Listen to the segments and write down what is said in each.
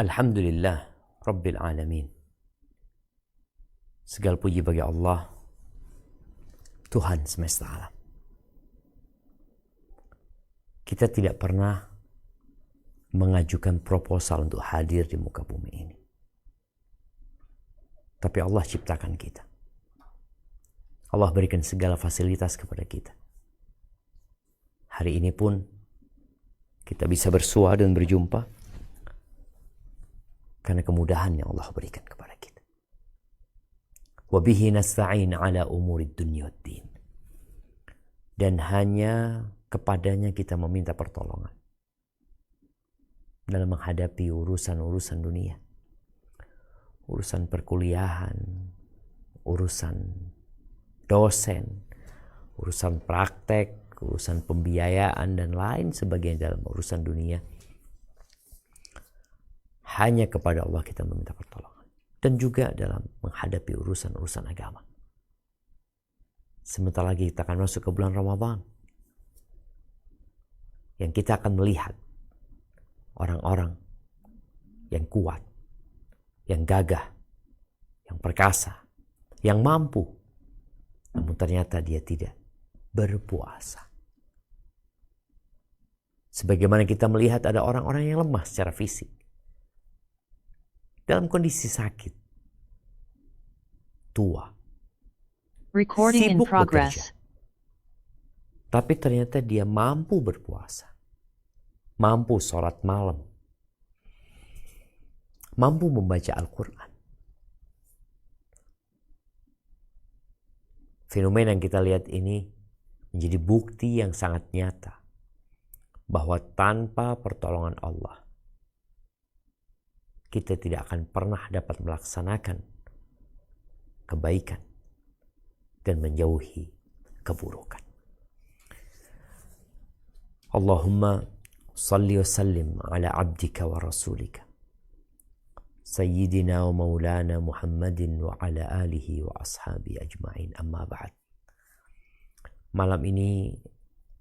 Alhamdulillah Rabbil Alamin. Segala puji bagi Allah, Tuhan semesta alam. Kita tidak pernah mengajukan proposal untuk hadir di muka bumi ini. Tapi Allah ciptakan kita. Allah berikan segala fasilitas kepada kita. Hari ini pun kita bisa bersua dan berjumpa karena kemudahan yang Allah berikan kepada kita. Wa bihi nasta'in ala umurid dunya waddin. Dan hanya kepadanya kita meminta pertolongan dalam menghadapi urusan-urusan dunia. Urusan perkuliahan, urusan dosen, urusan praktek, urusan pembiayaan dan lain sebagainya dalam urusan dunia. Hanya kepada Allah kita meminta pertolongan. Dan juga dalam menghadapi urusan-urusan agama. Sebentar lagi kita akan masuk ke bulan Ramadan. Yang kita akan melihat orang-orang yang kuat, yang gagah, yang perkasa, yang mampu. Namun ternyata dia tidak berpuasa. Sebagaimana kita melihat ada orang-orang yang lemah secara fisik. Dalam kondisi sakit, tua, Recording in sibuk progress. bekerja. Tapi ternyata dia mampu berpuasa. Mampu sholat malam. Mampu membaca Al-Quran. Fenomena yang kita lihat ini menjadi bukti yang sangat nyata bahwa tanpa pertolongan Allah kita tidak akan pernah dapat melaksanakan kebaikan dan menjauhi keburukan. Allahumma salli wa sallim ala abdika wa rasulika Sayyidina wa maulana Muhammadin wa ala alihi wa ashabi ajma'in, amma ba'd. Malam ini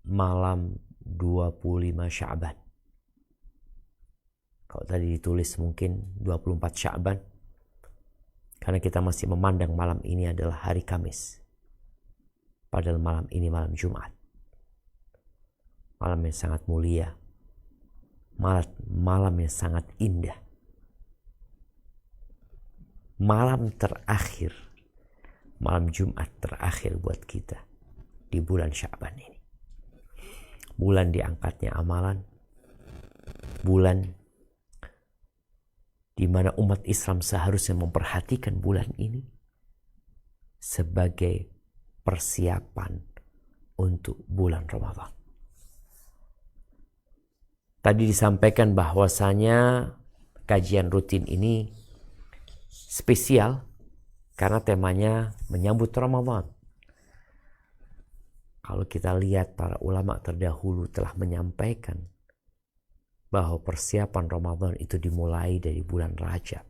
malam 25 Sya'ban. Kalau tadi ditulis mungkin 24 Sya'ban. Karena kita masih memandang malam ini adalah hari Kamis. Padahal malam ini malam Jumat. Malam yang sangat mulia. Malam yang sangat indah. Malam terakhir. Malam Jumat terakhir buat kita. Di bulan Sya'ban ini. Bulan diangkatnya amalan. Bulan di mana umat Islam seharusnya memperhatikan bulan ini sebagai persiapan untuk bulan Ramadan. Tadi disampaikan bahwasanya kajian rutin ini spesial karena temanya menyambut Ramadan. Kalau kita lihat para ulama terdahulu telah menyampaikan bahwa persiapan Ramadan itu dimulai dari bulan Rajab.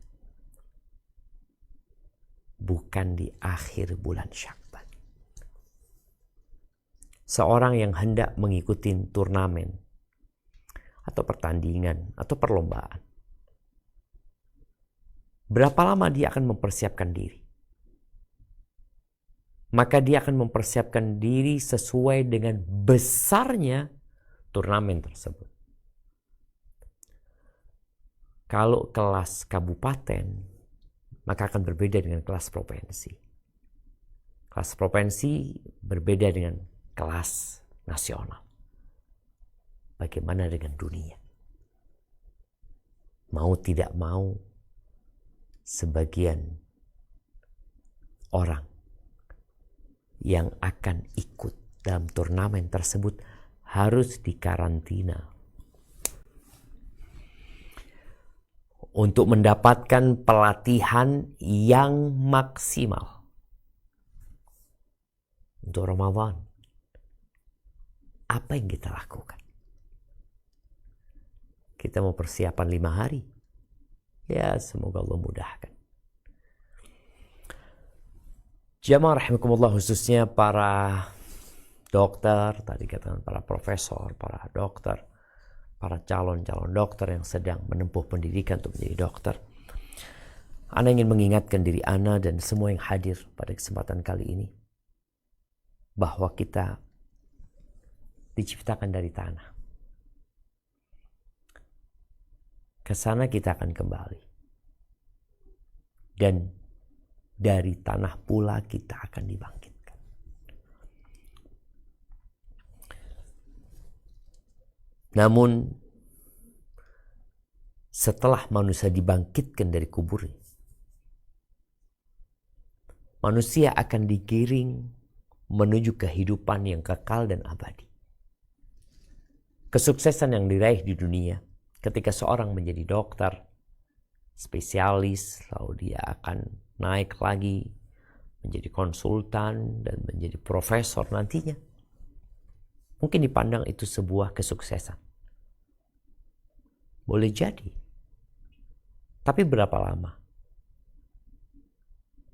Bukan di akhir bulan Sya'ban. Seorang yang hendak mengikuti turnamen atau pertandingan atau perlombaan. Berapa lama dia akan mempersiapkan diri? Maka dia akan mempersiapkan diri sesuai dengan besarnya turnamen tersebut. Kalau kelas kabupaten, maka akan berbeda dengan kelas provinsi. Kelas provinsi berbeda dengan kelas nasional. Bagaimana dengan dunia? Mau tidak mau, sebagian orang yang akan ikut dalam turnamen tersebut harus dikarantina untuk mendapatkan pelatihan yang maksimal untuk Ramadan. Apa yang kita lakukan? Kita mau persiapan 5 hari. Ya, semoga Allah mudahkan. Jamaah rahimakumullah, khususnya para dokter, tadi katakan para profesor, para dokter, para calon-calon dokter yang sedang menempuh pendidikan untuk menjadi dokter. Ana ingin mengingatkan diri Ana dan semua yang hadir pada kesempatan kali ini bahwa kita diciptakan dari tanah. Ke sana kita akan kembali. Dan dari tanah pula kita akan dibangkitkan. Namun setelah manusia dibangkitkan dari kuburnya, manusia akan digiring menuju kehidupan yang kekal dan abadi. Kesuksesan yang diraih di dunia ketika seorang menjadi dokter, spesialis, lalu dia akan naik lagi menjadi konsultan dan menjadi profesor nantinya. Mungkin dipandang itu sebuah kesuksesan. Boleh jadi. Tapi berapa lama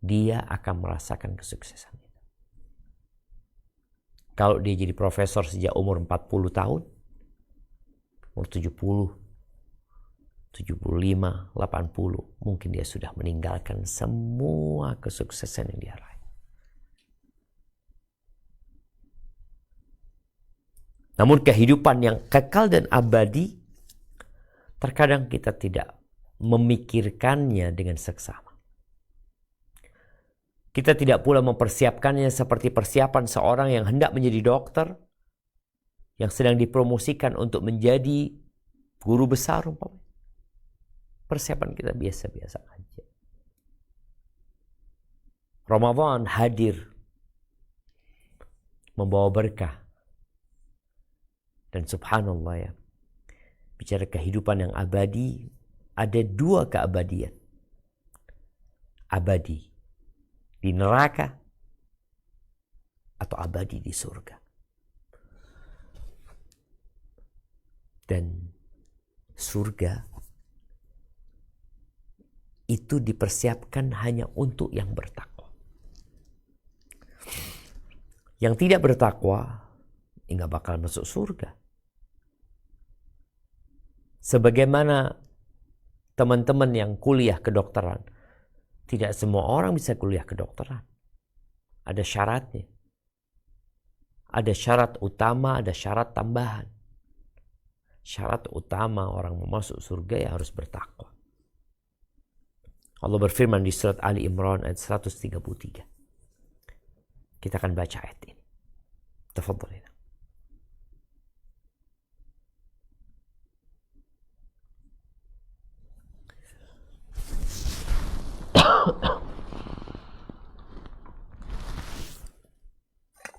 dia akan merasakan kesuksesan itu? Kalau dia jadi profesor sejak umur 40 tahun, umur 70, 75, 80, mungkin dia sudah meninggalkan semua kesuksesan yang dia raih. Namun kehidupan yang kekal dan abadi, terkadang kita tidak memikirkannya dengan seksama. Kita tidak pula mempersiapkannya seperti persiapan seorang yang hendak menjadi dokter, yang sedang dipromosikan untuk menjadi guru besar umpamanya. Persiapan kita biasa-biasa aja. Ramadan hadir membawa berkah. Dan subhanallah ya, bicara kehidupan yang abadi, ada dua keabadian. Abadi di neraka atau abadi di surga. Dan surga itu dipersiapkan hanya untuk yang bertakwa. Yang tidak bertakwa nggak bakal masuk surga. Sebagaimana teman-teman yang kuliah kedokteran, tidak semua orang bisa kuliah kedokteran. Ada syaratnya. Ada syarat utama, ada syarat tambahan. Syarat utama orang mau masuk surga ya harus bertakwa. Allah berfirman di surat Ali Imran ayat 133. Kita akan baca ayat ini. Tafadhal.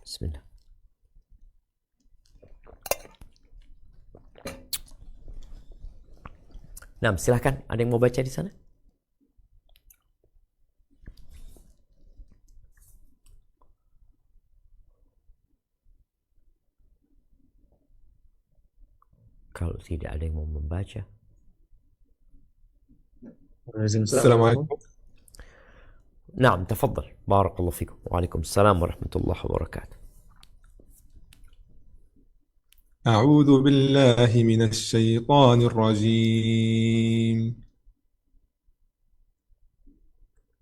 Bismillah. Nah, silakan. Ada yang mau baca di sana? Kalau tidak ada yang mau membaca. Assalamualaikum. نعم تفضل بارك الله فيكم وعليكم السلام ورحمة الله وبركاته. أعوذ بالله من الشيطان الرجيم.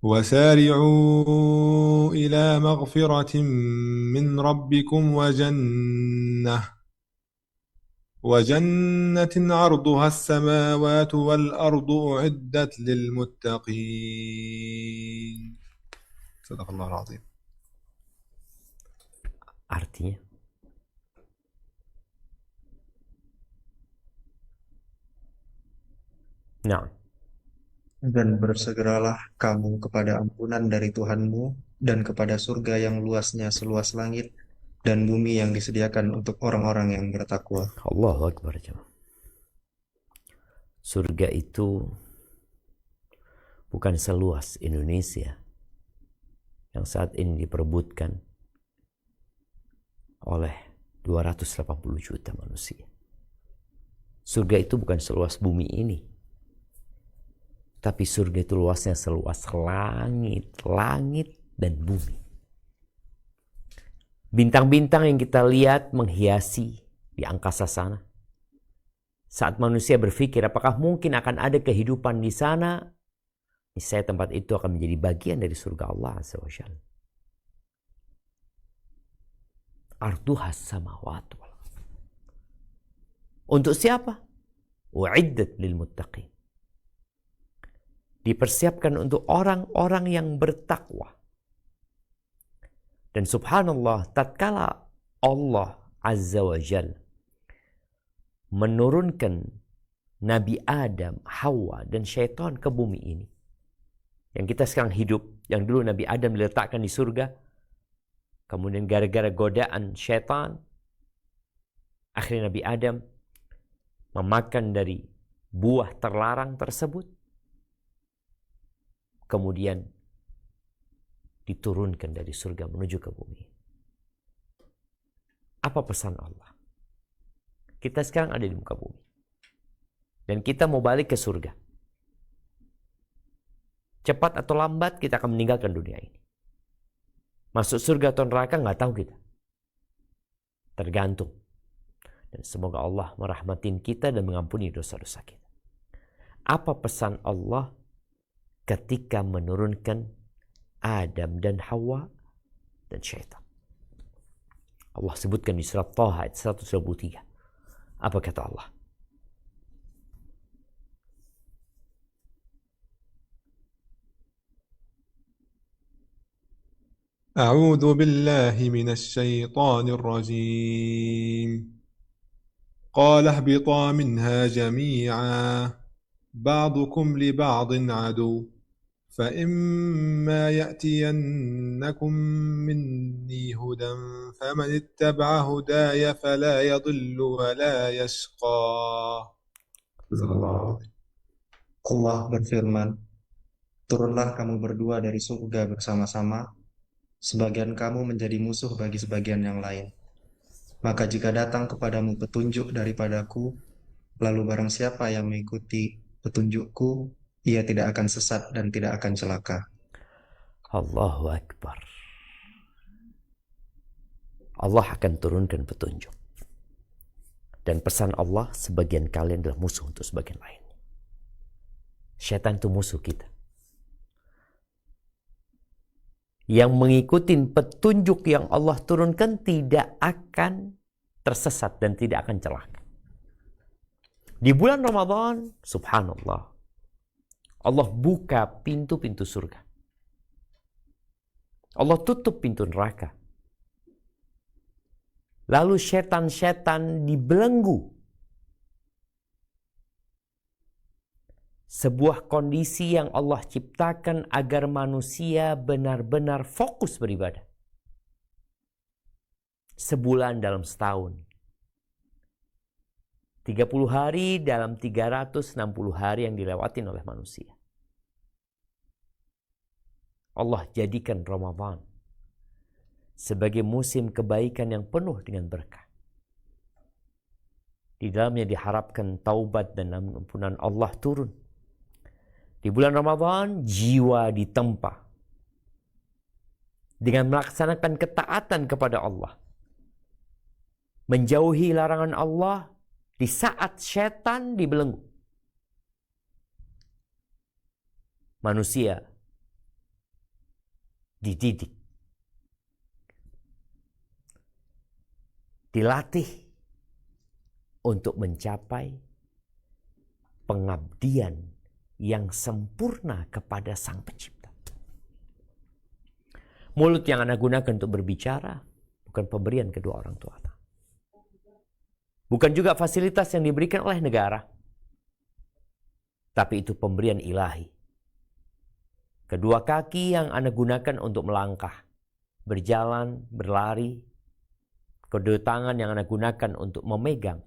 وسارعوا إلى مغفرة من ربكم وجنة عرضها السماوات والأرض أعدت للمتقين. صدق الله العظيم. Artinya? Nah. Dan bersegeralah kamu kepada ampunan dari Tuhanmu dan kepada surga yang luasnya seluas langit dan bumi yang disediakan untuk orang-orang yang bertakwa. Allahu Akbar. Surga itu bukan seluas Indonesia yang saat ini diperebutkan oleh 280 juta manusia. Surga itu bukan seluas bumi ini. Tapi surga itu luasnya seluas langit dan bumi. Bintang-bintang yang kita lihat menghiasi di angkasa sana. Saat manusia berpikir apakah mungkin akan ada kehidupan di sana, niscaya tempat itu akan menjadi bagian dari surga Allah Azza wa Jalla. Arduhas samawati wal ardh. Untuk siapa? U'iddat lil muttaqin. Dipersiapkan untuk orang-orang yang bertakwa. Dan subhanallah, tatkala Allah Azza wa Jalla menurunkan Nabi Adam, Hawa, dan syaitan ke bumi ini, yang kita sekarang hidup, yang dulu Nabi Adam diletakkan di surga, kemudian gara-gara godaan syaitan, akhirnya Nabi Adam memakan dari buah terlarang tersebut, kemudian diturunkan dari surga menuju ke bumi. Apa pesan Allah? Kita sekarang ada di muka bumi. Dan kita mau balik ke surga. Cepat atau lambat kita akan meninggalkan dunia ini. Masuk surga atau neraka nggak tahu kita. Tergantung. Dan semoga Allah merahmatin kita dan mengampuni dosa-dosa kita. Apa pesan Allah ketika menurunkan Adam dan Hawa dan syaitan? Allah sebutkan di surat Taha ayat 123. Apa kata Allah? أعوذ بالله من الشيطان الرجيم قال اهبطا منها جميعا بعضكم لبعض عدو فإما يأتينكم مني هدى فمن اتبع هداي فلا يضل ولا يشقى. Allah berfirman, turunlah kamu berdua dari surga bersama-sama, sebagian kamu menjadi musuh bagi sebagian yang lain. Maka jika datang kepadamu petunjuk daripadaku, lalu barang siapa yang mengikuti petunjukku, ia tidak akan sesat dan tidak akan celaka. Allahu Akbar. Allah akan turunkan petunjuk. Dan pesan Allah, sebagian kalian adalah musuh untuk sebagian lain. Syaitan itu musuh kita. Yang mengikuti petunjuk yang Allah turunkan tidak akan tersesat dan tidak akan celaka. Di bulan Ramadan, subhanallah, Allah buka pintu-pintu surga. Allah tutup pintu neraka. Lalu setan-setan dibelenggu. Sebuah kondisi yang Allah ciptakan agar manusia benar-benar fokus beribadah. Sebulan dalam setahun. 30 hari dalam 360 hari yang dilewatin oleh manusia. Allah jadikan Ramadan sebagai musim kebaikan yang penuh dengan berkah. Di dalamnya diharapkan taubat dan ampunan Allah turun. Di bulan Ramadan jiwa ditempa dengan melaksanakan ketaatan kepada Allah. Menjauhi larangan Allah di saat setan dibelenggu. Manusia dididik, dilatih untuk mencapai pengabdian yang sempurna kepada Sang Pencipta. Mulut yang Anda gunakan untuk berbicara bukan pemberian kedua orang tua Anda. Bukan juga fasilitas yang diberikan oleh negara. Tapi itu pemberian ilahi. Kedua kaki yang Anda gunakan untuk melangkah, berjalan, berlari. Kedua tangan yang Anda gunakan untuk memegang,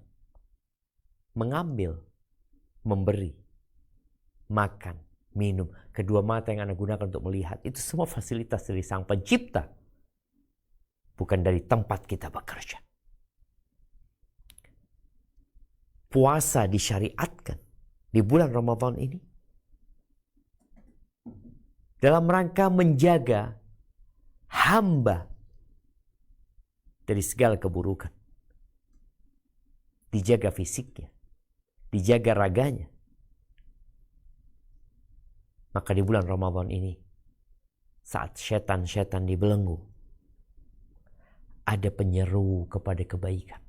mengambil, memberi, makan, minum. Kedua mata yang Anda gunakan untuk melihat. Itu semua fasilitas dari Sang Pencipta. Bukan dari tempat kita bekerja. Puasa disyariatkan di bulan Ramadan ini dalam rangka menjaga hamba dari segala keburukan. Dijaga fisiknya, dijaga raganya. Maka di bulan Ramadan ini, saat setan-setan dibelenggu, ada penyeru kepada kebaikan.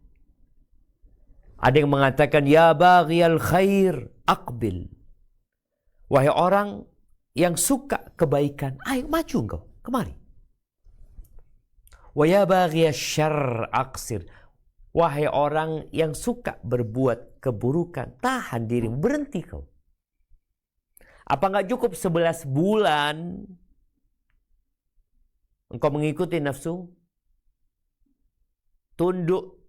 Ada yang mengatakan, ya baghiyal khair, aqbil. Wahai orang yang suka kebaikan, ayo maju engkau, kemari. Wa ya baghiyal syarr, aqsir. Wahai orang yang suka berbuat keburukan, tahan dirimu, berhenti kau. Apa enggak cukup 11 bulan engkau mengikuti nafsu? Tunduk,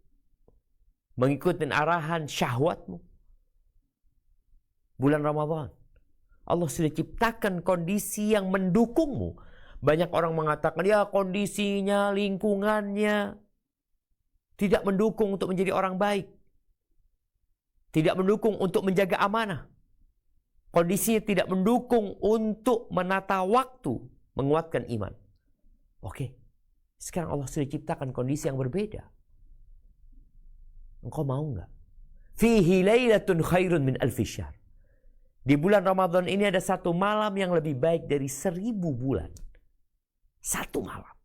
mengikuti arahan syahwatmu. Bulan Ramadan, Allah sudah ciptakan kondisi yang mendukungmu. Banyak orang mengatakan, ya kondisinya, lingkungannya tidak mendukung untuk menjadi orang baik. Tidak mendukung untuk menjaga amanah. Kondisinya tidak mendukung untuk menata waktu, menguatkan iman. Oke, sekarang Allah sudah ciptakan kondisi yang berbeda. Engkau mau enggak? Fihi lailatun khairun min alfi syahr. Di bulan Ramadan ini ada satu malam yang lebih baik dari 1000 bulan. Satu malam.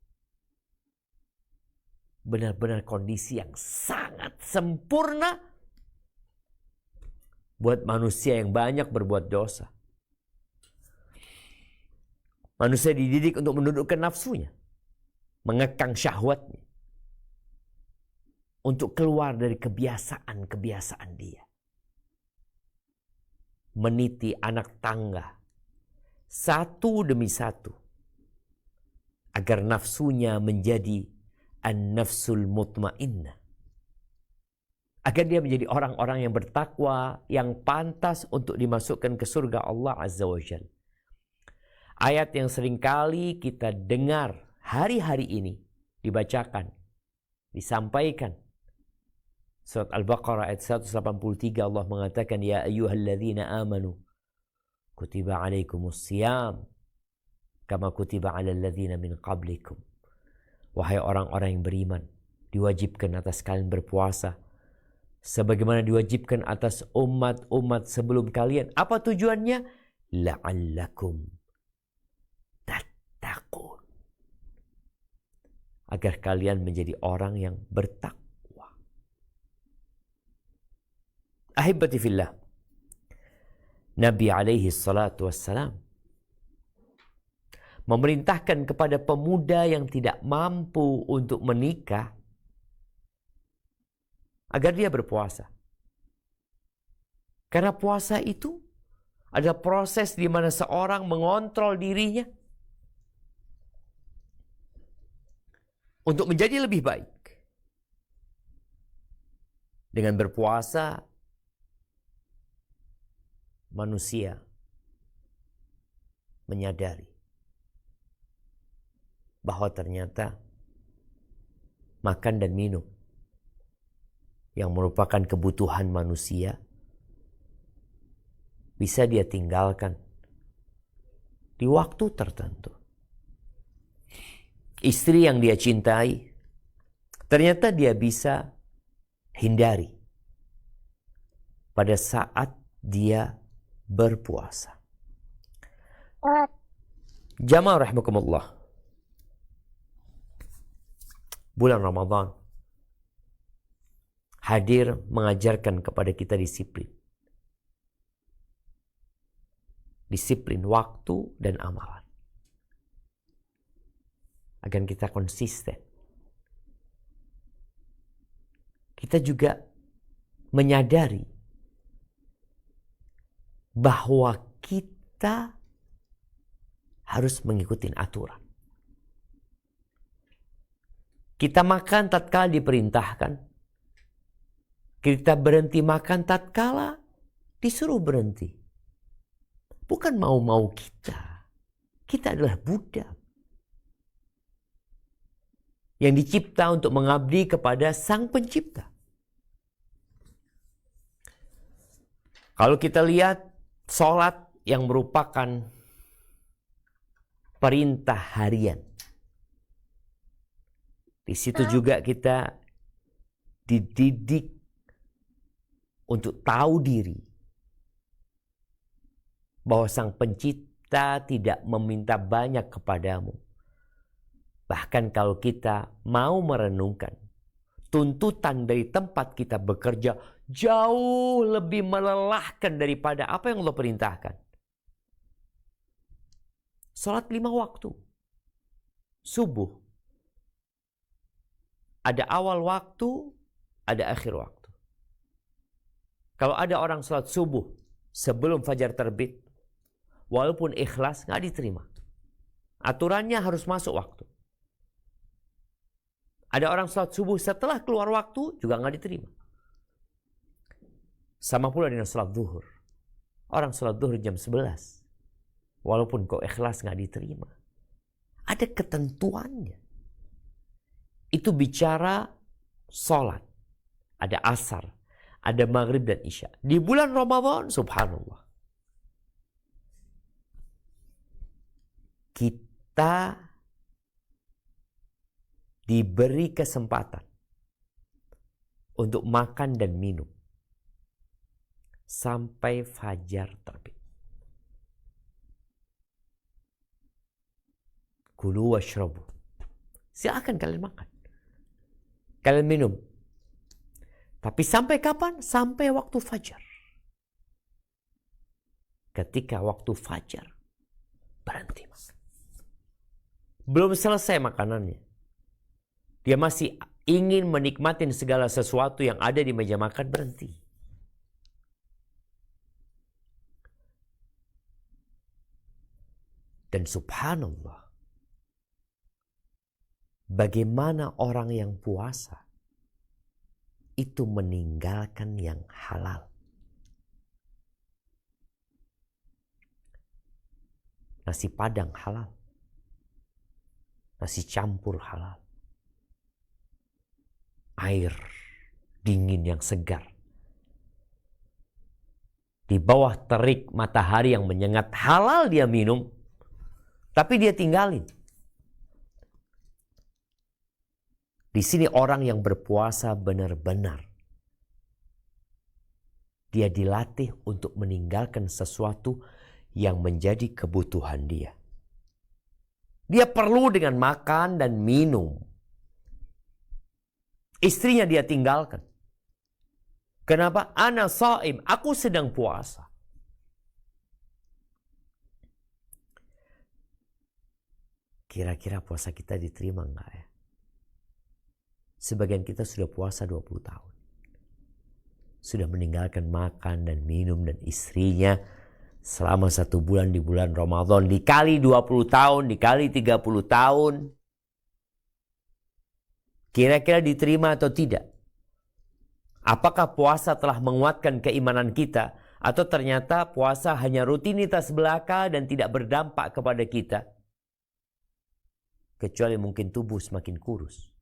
Benar-benar kondisi yang sangat sempurna buat manusia yang banyak berbuat dosa. Manusia dididik untuk menundukkan nafsunya, mengekang syahwatnya, untuk keluar dari kebiasaan-kebiasaan dia. Meniti anak tangga satu demi satu agar nafsunya menjadi an-nafsul mutmainnah, agar dia menjadi orang-orang yang bertakwa, yang pantas untuk dimasukkan ke surga Allah Azza wa Jalla. Ayat yang seringkali kita dengar hari-hari ini dibacakan, disampaikan. Surat Al-Baqarah ayat 183 Allah mengatakan, ya ayyuhalladzina amanu kutiba alaikumus siyam kama kutiba alal ladzina min qablikum. Wahai orang-orang yang beriman, diwajibkan atas kalian berpuasa sebagaimana diwajibkan atas umat-umat sebelum kalian. Apa tujuannya? La'allakum tattaqun. Agar kalian menjadi orang yang bertakwa. Ahibati fillah, Nabi alaihi salatu wassalam memerintahkan kepada pemuda yang tidak mampu untuk menikah agar dia berpuasa. Karena puasa itu adalah proses di mana seorang mengontrol dirinya untuk menjadi lebih baik. Dengan berpuasa, manusia menyadari bahwa ternyata makan dan minum yang merupakan kebutuhan manusia bisa dia tinggalkan di waktu tertentu. Istri yang dia cintai ternyata dia bisa hindari pada saat dia berpuasa. Jamaah rahimakumullah. Bulan Ramadan hadir mengajarkan kepada kita disiplin. Disiplin waktu dan amalan. Agar kita konsisten. Kita juga menyadari bahwa kita harus mengikuti aturan. Kita makan tatkala diperintahkan. Kita berhenti makan tatkala disuruh berhenti. Bukan mau-mau kita. Kita adalah budak yang dicipta untuk mengabdi kepada Sang Pencipta. Kalau kita lihat sholat yang merupakan perintah harian, di situ juga kita dididik untuk tahu diri bahwa Sang Pencipta tidak meminta banyak kepadamu. Bahkan kalau kita mau merenungkan, tuntutan dari tempat kita bekerja jauh lebih melelahkan daripada apa yang Allah perintahkan. Salat 5 waktu. Subuh. Ada awal waktu, ada akhir waktu. Kalau ada orang salat subuh sebelum fajar terbit, walaupun ikhlas, nggak diterima. Aturannya harus masuk waktu. Ada orang salat subuh setelah keluar waktu, juga nggak diterima. Sama pula dengan salat zuhur. Orang salat zuhur jam 11. Walaupun kau ikhlas, nggak diterima. Ada ketentuannya. Itu bicara salat. Ada asar. Ada maghrib dan isya. Di bulan Ramadan, subhanallah. Kita diberi kesempatan untuk makan dan minum sampai fajar terbit. Kulu washrabu. Silakan kalian makan. Kalian minum. Tapi sampai kapan? Sampai waktu fajar. Ketika waktu fajar, berhenti makan. Belum selesai makanannya. Dia masih ingin menikmati segala sesuatu yang ada di meja makan, berhenti. Dan subhanallah, bagaimana orang yang puasa itu meninggalkan yang halal. Nasi padang halal. Nasi campur halal. Air dingin yang segar. Di bawah terik matahari yang menyengat, halal dia minum. Tapi dia tinggalin. Di sini orang yang berpuasa benar-benar. Dia dilatih untuk meninggalkan sesuatu yang menjadi kebutuhan dia. Dia perlu dengan makan dan minum. Istrinya dia tinggalkan. Kenapa? Ana shaim, aku sedang puasa. Kira-kira puasa kita diterima enggak ya? Sebagian kita sudah puasa 20 tahun. Sudah meninggalkan makan dan minum dan istrinya selama 1 bulan di bulan Ramadan. Dikali 20 tahun, dikali 30 tahun. Kira-kira diterima atau tidak? Apakah puasa telah menguatkan keimanan kita? Atau ternyata puasa hanya rutinitas belaka dan tidak berdampak kepada kita? Kecuali mungkin tubuh semakin kurus.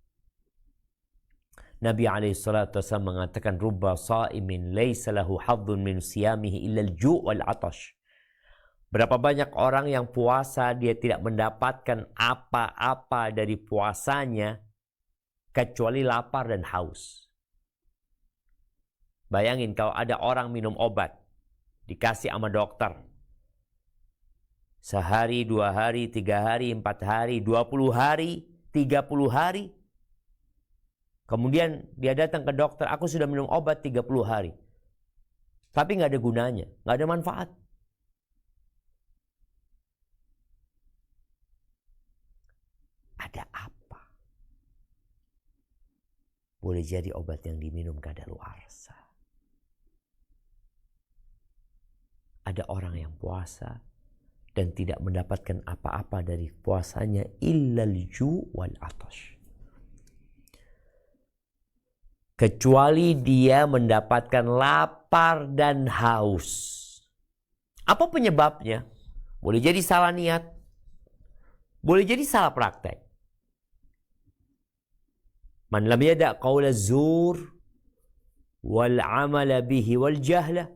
Nabi SAW mengatakan, Rubba sa'imin laysa lahu hadzun min siyamihi illa al-ju' wal-'atash. Berapa banyak orang yang puasa, dia tidak mendapatkan apa-apa dari puasanya, kecuali lapar dan haus. Bayangin kalau ada orang minum obat, dikasih sama dokter. Sehari, 2 hari, 3 hari, 4 hari, 20 hari, 30 hari. Kemudian dia datang ke dokter, aku sudah minum obat 30 hari. Tapi nggak ada gunanya, nggak ada manfaat. Ada apa? Boleh jadi obat yang diminum kadaluarsa. Ada orang yang puasa dan tidak mendapatkan apa-apa dari puasanya illal ju' wal 'atash. Kecuali dia mendapatkan lapar dan haus. Apa penyebabnya? Boleh jadi salah niat. Boleh jadi salah praktek. Man lam yada' qawla zur wal 'amala bihi wal jahla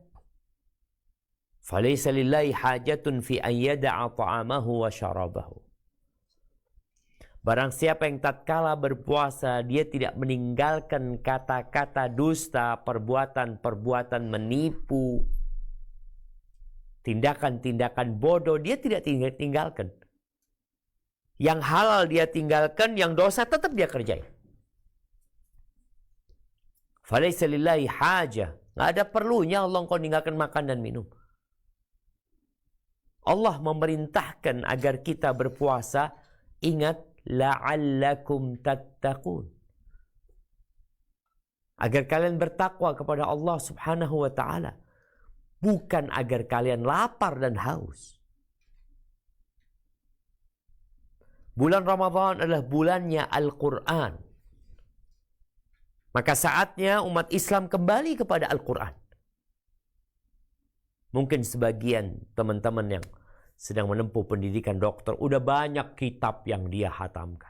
falaysa lillahi hajatun fi an yada'a ta'amahu wa syarabahu. Barang siapa yang tatkala berpuasa, dia tidak meninggalkan kata-kata dusta, perbuatan-perbuatan menipu, tindakan-tindakan bodoh, dia tidak tinggalkan. Yang halal dia tinggalkan, yang dosa tetap dia kerjain. Falaisa lillahi hajah. Nggak ada perlunya Allah engkau meninggalkan makan dan minum. Allah memerintahkan agar kita berpuasa, ingat, la'allakum tattaqun. Agar kalian bertakwa kepada Allah Subhanahu wa ta'ala. Bukan agar kalian lapar dan haus. Bulan Ramadan adalah bulannya Al-Quran. Maka saatnya umat Islam kembali kepada Al-Quran. Mungkin sebagian teman-teman yang sedang menempuh pendidikan dokter, udah banyak kitab yang dia hatamkan.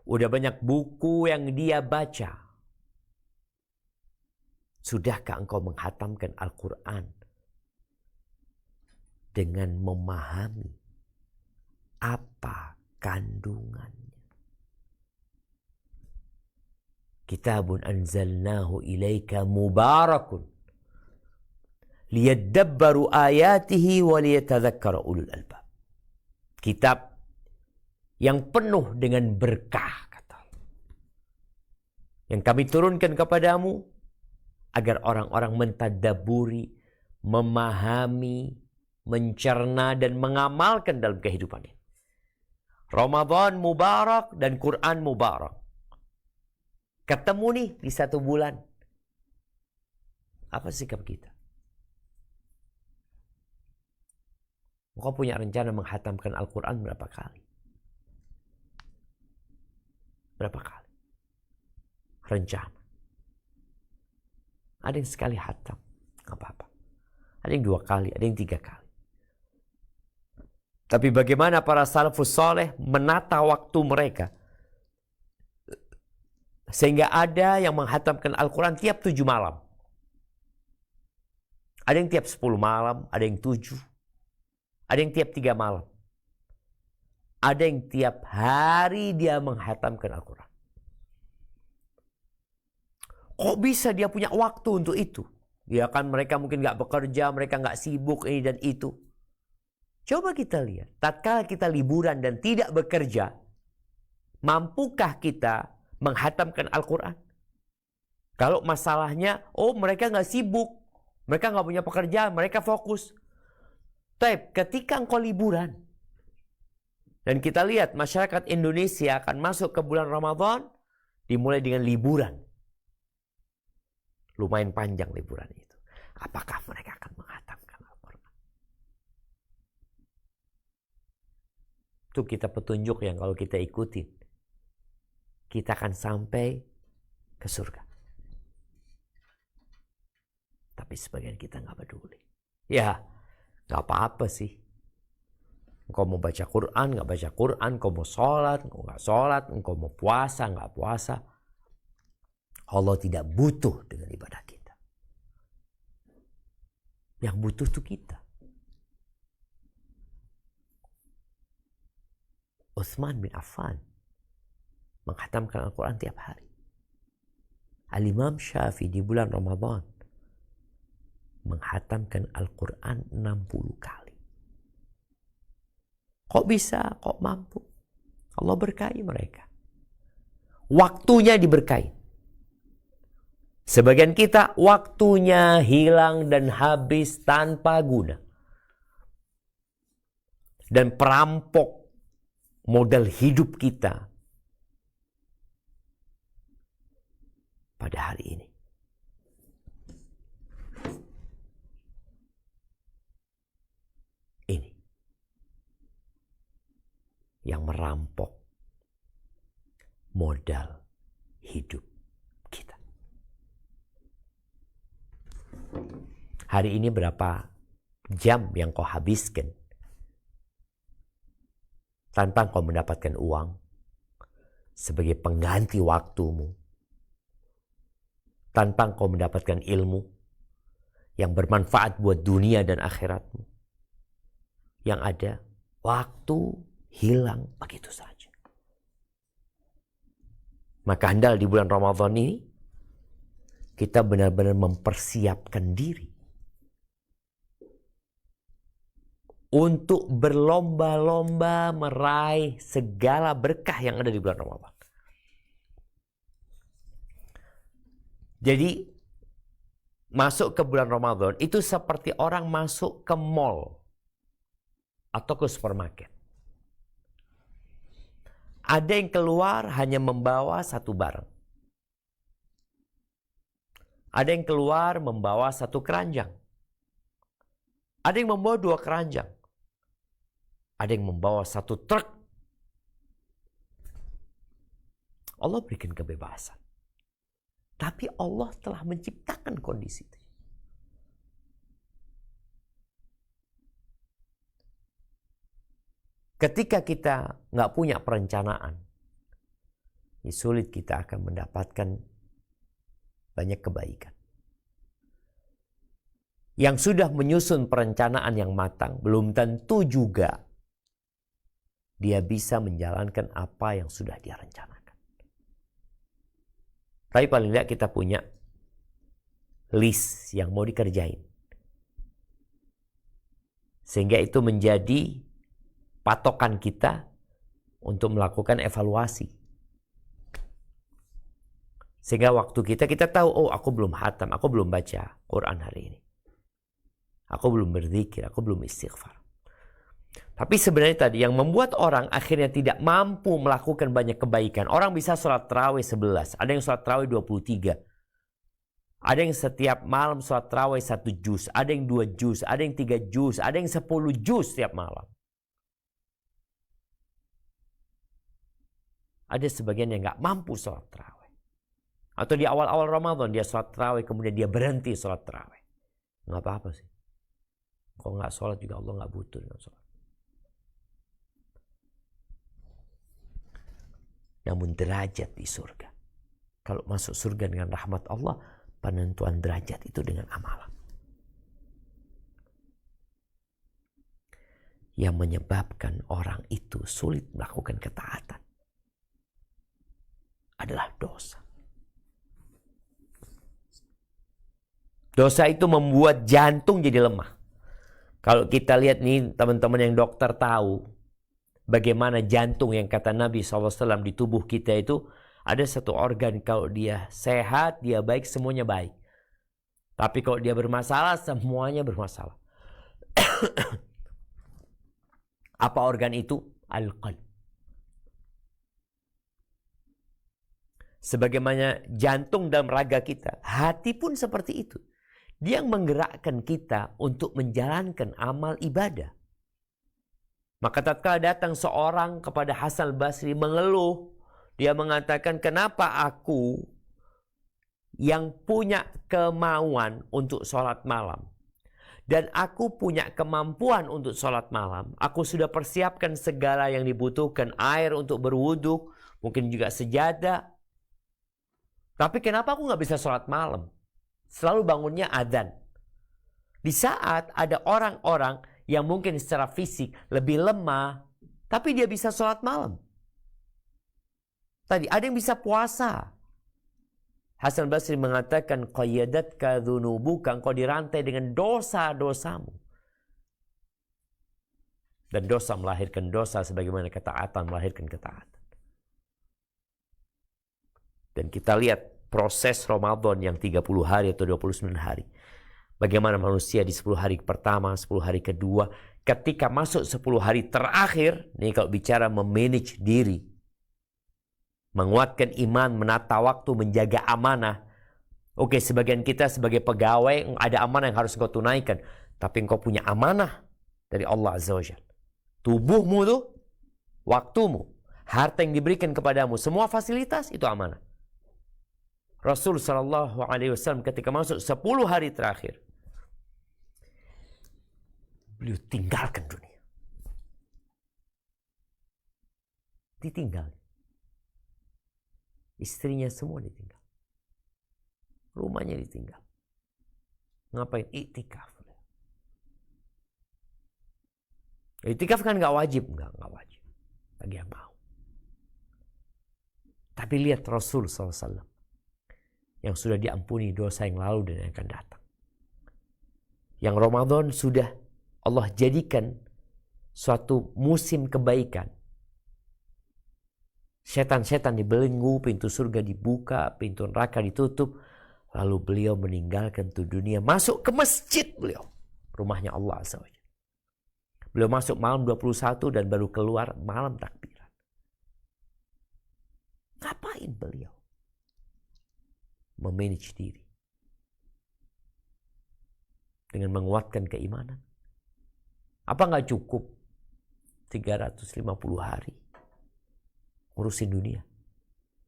Udah banyak buku yang dia baca. Sudahkah engkau menghatamkan Al-Quran dengan memahami apa kandungannya? Kitabun anzalnahu ilaika mubarakun liyadabbaru ayatihi wa liyatadzakkara ulul albab. Kitab yang penuh dengan berkah, kata Allah, yang kami turunkan kepadamu agar orang-orang mentadaburi, memahami, mencerna dan mengamalkan dalam kehidupannya. Ramadan mubarak dan Quran mubarak. Ketemu nih di satu bulan. Apa sikap kita? Engkau punya rencana menghatamkan Al-Quran berapa kali? Berapa kali? Rencana. Ada yang sekali hatam, nggak apa-apa. Ada yang 2 kali, ada yang 3 kali. Tapi bagaimana para salafus saleh menata waktu mereka? Sehingga ada yang menghatamkan Al-Quran tiap 7 malam. Ada yang tiap 10 malam, ada yang 7. Ada yang tiap 3 malam. Ada yang tiap hari dia menghatamkan Al-Quran. Kok bisa dia punya waktu untuk itu? Ya kan mereka mungkin gak bekerja, mereka gak sibuk ini dan itu. Coba kita lihat, tatkala kita liburan dan tidak bekerja, mampukah kita menghatamkan Al-Quran? Kalau masalahnya, mereka gak sibuk, mereka gak punya pekerjaan, mereka fokus. Tapi ketika engkau liburan, dan kita lihat masyarakat Indonesia akan masuk ke bulan Ramadan, dimulai dengan liburan. Lumayan panjang liburan itu. Apakah mereka akan menghatamkan Al-Quran? Itu kita petunjuk yang kalau kita ikutin, kita akan sampai ke surga. Tapi sebagian kita nggak peduli. Ya, nggak apa-apa sih. Engkau mau baca Quran, nggak baca Quran. Engkau mau sholat, engkau nggak sholat. Engkau mau puasa, nggak puasa. Allah tidak butuh dengan ibadah kita. Yang butuh itu kita. Utsman bin Affan menghatamkan Al-Quran tiap hari. Al-Imam Syafi'i di bulan Ramadan menghatamkan Al-Quran 60 kali. Kok bisa? Kok mampu? Allah berkahi mereka. Waktunya diberkahi. Sebagian kita waktunya hilang dan habis tanpa guna. Dan perampok modal hidup kita pada hari ini. Ini yang merampok modal hidup kita. Hari ini berapa jam yang kau habiskan tanpa kau mendapatkan uang sebagai pengganti waktumu, tanpa kau mendapatkan ilmu yang bermanfaat buat dunia dan akhiratmu. Yang ada waktu hilang begitu saja. Maka hendaklah di bulan Ramadan ini kita benar-benar mempersiapkan diri untuk berlomba-lomba meraih segala berkah yang ada di bulan Ramadan. Jadi masuk ke bulan Ramadan itu seperti orang masuk ke mall atau ke supermarket. Ada yang keluar hanya membawa satu barang. Ada yang keluar membawa satu keranjang. Ada yang membawa 2 keranjang. Ada yang membawa satu truk. Allah berikan kebebasan. Tapi Allah telah menciptakan kondisi itu. Ketika kita nggak punya perencanaan, sulit kita akan mendapatkan banyak kebaikan. Yang sudah menyusun perencanaan yang matang, belum tentu juga dia bisa menjalankan apa yang sudah dia rencanakan. Tapi paling tidak kita punya list yang mau dikerjain. Sehingga itu menjadi patokan kita untuk melakukan evaluasi. Sehingga waktu kita tahu, oh aku belum khatam, aku belum baca Quran hari ini. Aku belum berzikir, aku belum istighfar. Tapi sebenarnya tadi yang membuat orang akhirnya tidak mampu melakukan banyak kebaikan. Orang bisa sholat tarawih 11, ada yang sholat tarawih 23. Ada yang setiap malam sholat tarawih 1 juz, ada yang 2 juz, ada yang 3 juz, ada yang 10 juz setiap malam. Ada sebagian yang nggak mampu sholat tarawih. Atau di awal-awal Ramadan dia sholat tarawih, kemudian dia berhenti sholat tarawih. Nggak apa-apa sih. Kalau nggak sholat juga Allah nggak butuh dengan sholat. Namun derajat di surga. Kalau masuk surga dengan rahmat Allah, penentuan derajat itu dengan amalan. Yang menyebabkan orang itu sulit melakukan ketaatan adalah dosa. Dosa itu membuat jantung jadi lemah. Kalau kita lihat nih teman-teman yang dokter tahu bagaimana jantung yang kata Nabi SAW di tubuh kita itu ada satu organ, kalau dia sehat, dia baik, semuanya baik. Tapi kalau dia bermasalah, semuanya bermasalah. Apa organ itu? Al-qalb. Sebagaimana jantung dalam raga kita, hati pun seperti itu. Dia yang menggerakkan kita untuk menjalankan amal ibadah. Maka tatkala datang seorang kepada Hasan al-Basri mengeluh, dia mengatakan, kenapa aku yang punya kemauan untuk sholat malam dan aku punya kemampuan untuk sholat malam, aku sudah persiapkan segala yang dibutuhkan, air untuk berwudu, mungkin juga sejadah, tapi kenapa aku nggak bisa sholat malam? Selalu bangunnya adzan. Di saat ada orang-orang yang mungkin secara fisik lebih lemah, tapi dia bisa sholat malam. Tadi ada yang bisa puasa. Hasan Basri mengatakan, qayyadatka dzunubuka, engkau dirantai dengan dosa-dosamu. Dan dosa melahirkan dosa, sebagaimana ketaatan melahirkan ketaatan. Dan kita lihat proses Ramadan yang 30 hari atau 29 hari. Bagaimana manusia di 10 hari pertama, 10 hari kedua, ketika masuk 10 hari terakhir, nih kalau bicara memanage diri, menguatkan iman, menata waktu, menjaga amanah. Oke, sebagian kita sebagai pegawai, ada amanah yang harus engkau tunaikan. Tapi engkau punya amanah dari Allah Azza wa Jalla. Tubuhmu tuh, waktumu, harta yang diberikan kepadamu, semua fasilitas itu amanah. Rasul SAW ketika masuk 10 hari terakhir, beliau tinggalkan dunia. Ditinggal. Istrinya semua ditinggal. Rumahnya ditinggal. Ngapain? Iktikaf. Iktikaf kan gak wajib. Enggak wajib. bagi yang mau. Tapi lihat Rasul SAW yang sudah diampuni dosa yang lalu dan yang akan datang. Yang Ramadan sudah Allah jadikan suatu musim kebaikan. Setan-setan dibelenggu, pintu surga dibuka, pintu neraka ditutup. Lalu beliau meninggalkan tuh dunia, masuk ke masjid beliau. Rumahnya Allah Azza wa Jalla. Beliau masuk malam 21 dan baru keluar malam takbiran. Ngapain beliau? Memanage diri. Dengan menguatkan keimanan. Apa nggak cukup 350 hari ngurusin dunia?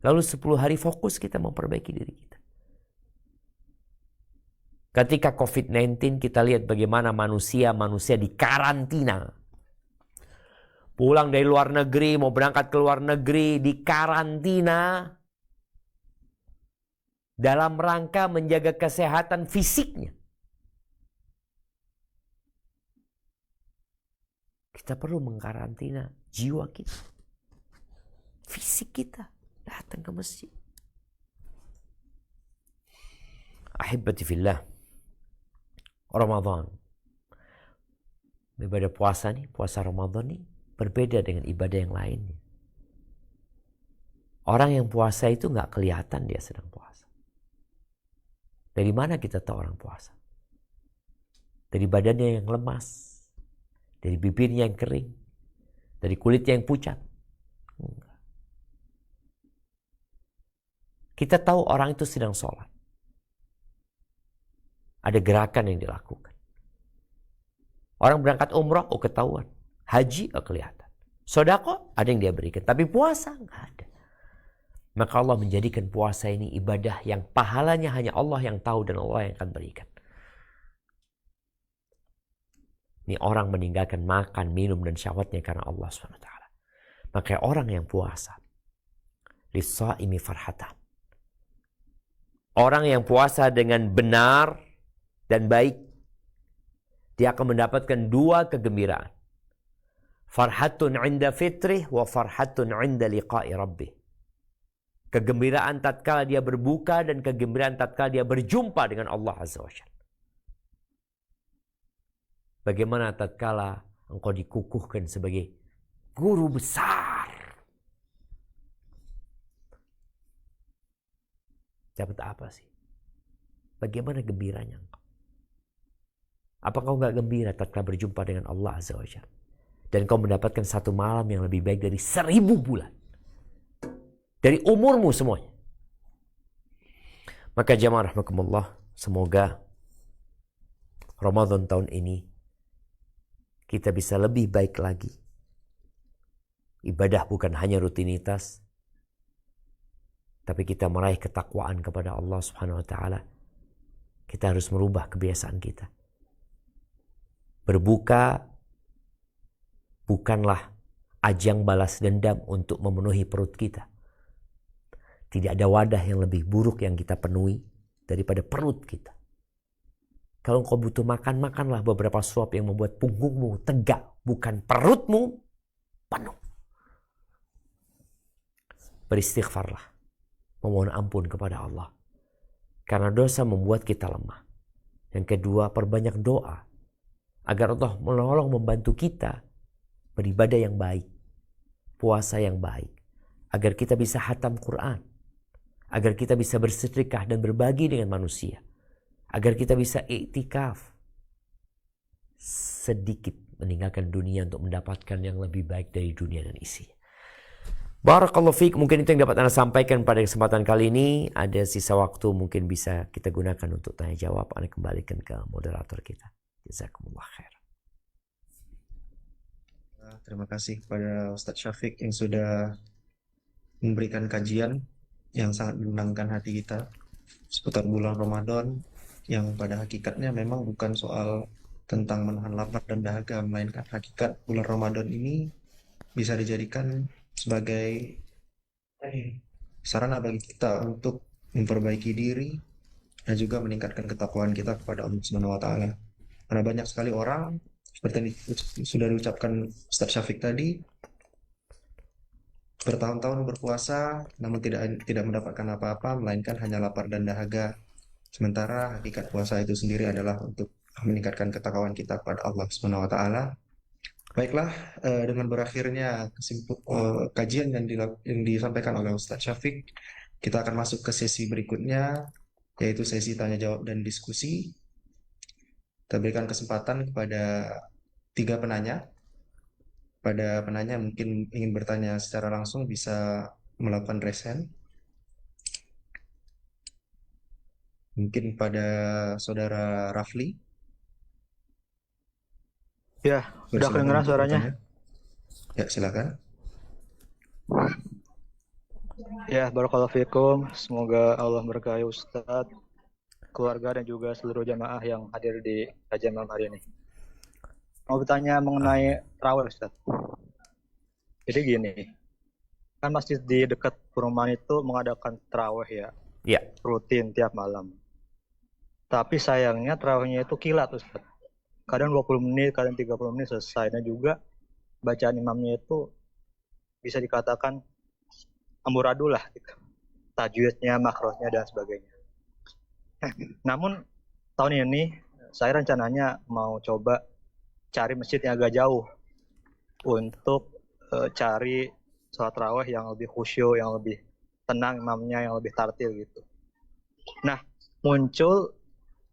Lalu 10 hari fokus kita memperbaiki diri kita. Ketika COVID-19 kita lihat bagaimana manusia di karantina. Pulang dari luar negeri, mau berangkat ke luar negeri, di karantina. Dalam rangka menjaga kesehatan fisiknya. Kita perlu mengkarantina jiwa kita. Fisik kita. Datang ke masjid. Ahibati fillah. Ramadan. Ibadah puasa nih, puasa Ramadan nih berbeda dengan ibadah yang lainnya. Orang yang puasa itu nggak kelihatan dia sedang puasa. Dari mana kita tahu orang puasa? Dari badannya yang lemas, dari bibirnya yang kering, dari kulitnya yang pucat. Enggak. Kita tahu orang itu sedang sholat. Ada gerakan yang dilakukan. Orang berangkat umroh, ketahuan. Haji, kelihatan. Sodako, ada yang dia berikan. Tapi puasa, nggak ada. Maka Allah menjadikan puasa ini ibadah yang pahalanya hanya Allah yang tahu dan Allah yang akan berikan. Ini orang meninggalkan makan, minum, dan syahwatnya karena Allah SWT. Maka orang yang puasa, lis-shaimi farhatan. Orang yang puasa dengan benar dan baik, dia akan mendapatkan dua kegembiraan. Farhatun 'inda fitrih wa farhatun 'inda liqa'i rabbih. Kegembiraan tatkala dia berbuka dan kegembiraan tatkala dia berjumpa dengan Allah Azza wa Jalla. Bagaimana tatkala engkau dikukuhkan sebagai guru besar? Dapat apa sih? Bagaimana gembiranya engkau? Apa kau gak gembira tatkala berjumpa dengan Allah Azza wa Jalla? Dan kau mendapatkan satu malam yang lebih baik dari 1000 bulan. Dari umurmu semuanya. Maka jamaah rahmakumullah, semoga Ramadan tahun ini kita bisa lebih baik lagi. Ibadah bukan hanya rutinitas, tapi kita meraih ketakwaan kepada Allah Subhanahu wa taala. Kita harus merubah kebiasaan kita. Berbuka bukanlah ajang balas dendam untuk memenuhi perut kita. Tidak ada wadah yang lebih buruk yang kita penuhi daripada perut kita. Kalau engkau butuh makan, makanlah beberapa suap yang membuat punggungmu tegak, bukan perutmu penuh. Beristighfarlah, memohon ampun kepada Allah. Karena dosa membuat kita lemah. Yang kedua, perbanyak doa agar Allah menolong membantu kita beribadah yang baik, puasa yang baik, agar kita bisa hatam Quran, agar kita bisa bersedekah dan berbagi dengan manusia, agar kita bisa iktikaf, sedikit meninggalkan dunia untuk mendapatkan yang lebih baik dari dunia dan isinya. Barakallahu fiik, mungkin itu yang dapat Anda sampaikan pada kesempatan kali ini. Ada sisa waktu mungkin bisa kita gunakan untuk tanya jawab. Anda kembalikan ke moderator kita. Jazakumullah khair. Terima kasih kepada Ustadz Syafiq yang sudah memberikan kajian yang sangat menenangkan hati kita seputar bulan Ramadan, yang pada hakikatnya memang bukan soal tentang menahan lapar dan dahaga, melainkan hakikat bulan Ramadan ini bisa dijadikan sebagai sarana bagi kita untuk memperbaiki diri dan juga meningkatkan ketakwaan kita kepada Allah Subhanahu wa taala. Karena banyak sekali orang seperti yang sudah diucapkan Ustadz Syafiq tadi, bertahun-tahun berpuasa namun tidak mendapatkan apa-apa melainkan hanya lapar dan dahaga. Sementara hakikat puasa itu sendiri adalah untuk meningkatkan ketakwaan kita kepada Allah Subhanahu wa taala. Baiklah, dengan berakhirnya kajian yang disampaikan oleh Ustadz Syafiq, kita akan masuk ke sesi berikutnya, yaitu sesi tanya jawab dan diskusi. Kita berikan kesempatan kepada 3 penanya. Pada penanya mungkin ingin bertanya secara langsung bisa melakukan raise hand. Mungkin pada saudara Rafli Ya, udah bersilakan kedengeran untuk suaranya. bertanya. Ya, silakan. Ya, barakallahu fikum. Semoga Allah berkahi Ustadz, keluarga dan juga seluruh jamaah yang hadir di kajian malam hari ini. Mau bertanya mengenai tarawih, Ustadz. Jadi gini, kan masjid di dekat perumahan itu mengadakan tarawih ya, Ya, rutin tiap malam. Tapi sayangnya tarawihnya itu kilat, Ustadz. Kadang 20 menit, kadang 30 menit selesai. Dan juga bacaan imamnya itu bisa dikatakan amburadul lah gitu. Tajwidnya, makrosnya dan sebagainya. Namun tahun ini saya rencananya mau coba cari masjid yang agak jauh untuk cari sholat tarawih yang lebih khusyuk, yang lebih tenang imamnya, yang lebih tartil gitu. Nah, muncul